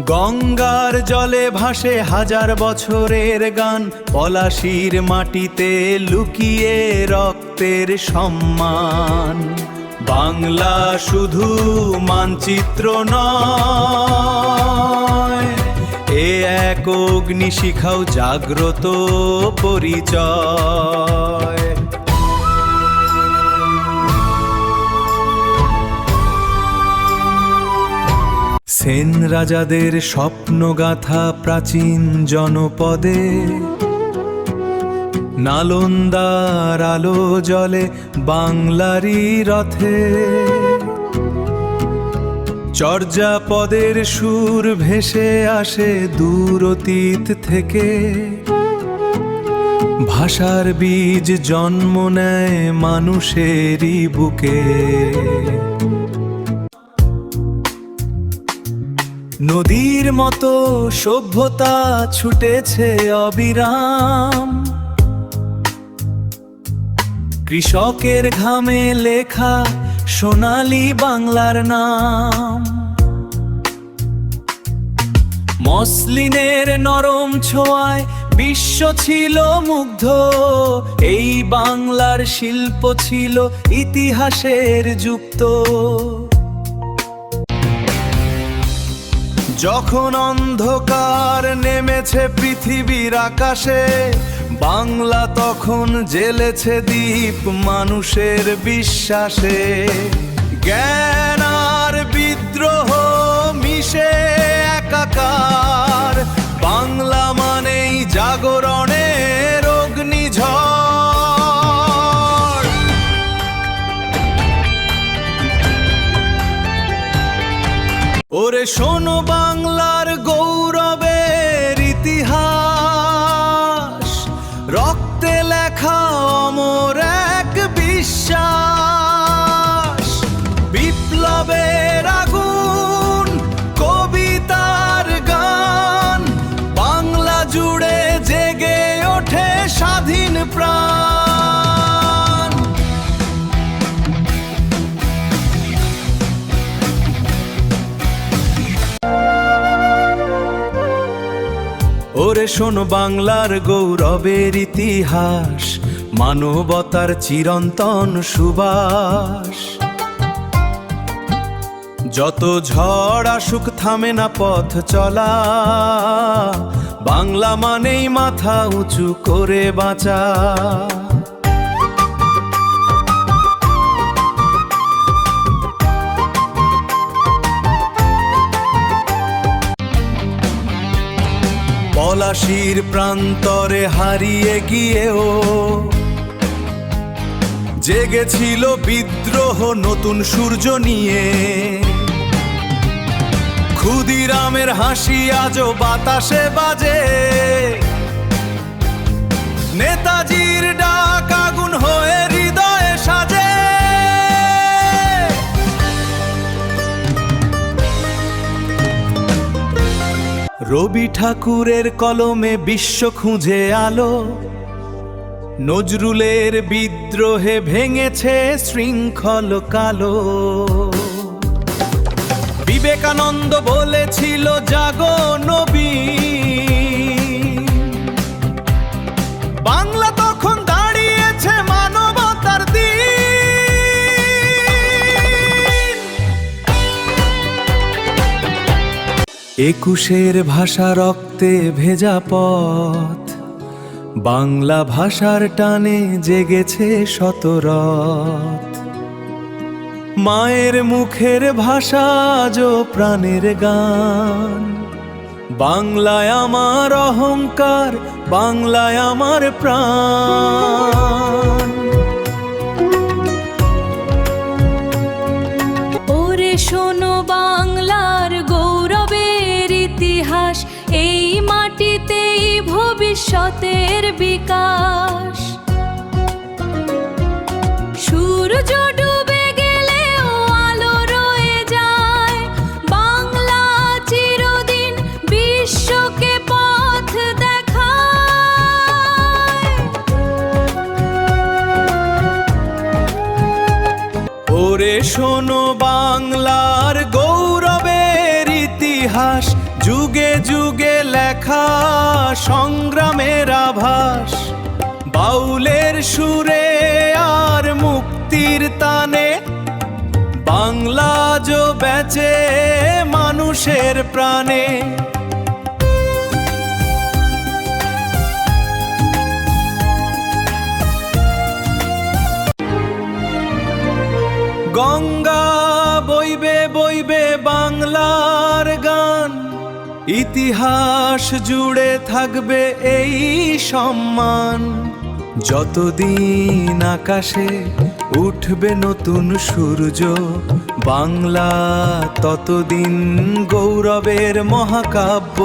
গঙ্গার জলে ভাসে হাজার বছরের গান, পলাশির মাটিতে লুকিয়ে রক্তের সম্মান। বাংলা শুধু মানচিত্র নয়, এ এক অগ্নিশিখাও জাগ্রত পরিচয়। সেন রাজাদের স্বপ্নগাথা প্রাচীন জনপদে, নালন্দার আলো জলে বাংলারই রথে। চর্যাপদের সুর ভেসে আসে দূর অতীত থেকে, ভাষার বীজ জন্ম নেয় মানুষেরই বুকে। নদীর মতো সভ্যতা ছুটেছে অবিরাম, কৃষকের ঘামে লেখা সোনালী বাংলার নাম। মসলিনের নরম ছোঁয়ায় বিশ্ব ছিল মুগ্ধ, এই বাংলার শিল্প ছিল ইতিহাসের যুক্ত। যখন অন্ধকার নেমেছে পৃথিবীর আকাশে, বাংলা তখন জ্বেলেছে দীপ মানুষের বিশ্বাসে। জ্ঞান আর বিদ্রোহ মিশে একাকার, বাংলা মানেই জাগরণের অগ্নিঝড়। ওরে শোনো বাংলার গৌরবের ইতিহাস, রক্তে লেখা অমর এক বিশ্বাস। বিপ্লবের আগুন, কবিতার গান, বাংলা জুড়ে জেগে ওঠে স্বাধীন প্রাণ। ওরে শোনো বাংলার গৌরবের ইতিহাস, মানবতার চিরন্তন সুবাস। যত ঝড় আসুক থামে না পথ চলা, বাংলা মানেই মাথা উঁচু করে বাঁচা। পলাশির প্রান্তরে হারিয়ে গিয়েও জেগেছিল বিদ্রোহ নতুন সূর্য নিয়ে। ক্ষুদিরামের হাসি আজও বাতাসে বাজে, নেতাজির ডাক আগুন হয়ে হৃদয়ে সাজে। রবি ঠাকুরের কলমে বিশ্ব খুঁজে আলো, নজরুলের বিদ্রোহে ভেঙেছে শৃঙ্খল কালো। বিবেকানন্দ বলেছিল জাগো নবীন, বাংলা তখন দাঁড়িয়েছে মানবতার দিন। ২১-এর ভাষা রক্তে ভেজা পথ, বাংলা ভাষার টানে জেগেছে শতরথ। মায়ের মুখের ভাষা আজও প্রাণের গান, বাংলায় আমার অহংকার, বাংলায় আমার প্রাণ। ওরে শোনো বাংলার গৌরবের ইতিহাস, এই মাটিতেই ভবিষ্যতের বিকাশ। সূর্য ডুবে গেলেও আলো রয়ে যায়, বাংলা চিরদিন বিশ্বকে পথ দেখায়। ওরে শোনো বাংলার গৌরবের ইতিহাস, যুগে লেখা সংগ্রামের আভাস, বাউলের সুরে আর মুক্তির তানে বাংলা জো বেঁচে মানুষের প্রাণে। গঙ্গা বইবে বইবে বাংলার গান, ইতিহাস জুড়ে থাকবে এই সম্মান। যতদিন আকাশে উঠবে নতুন সূর্য, বাংলা ততদিন গৌরবের মহাকাব্য।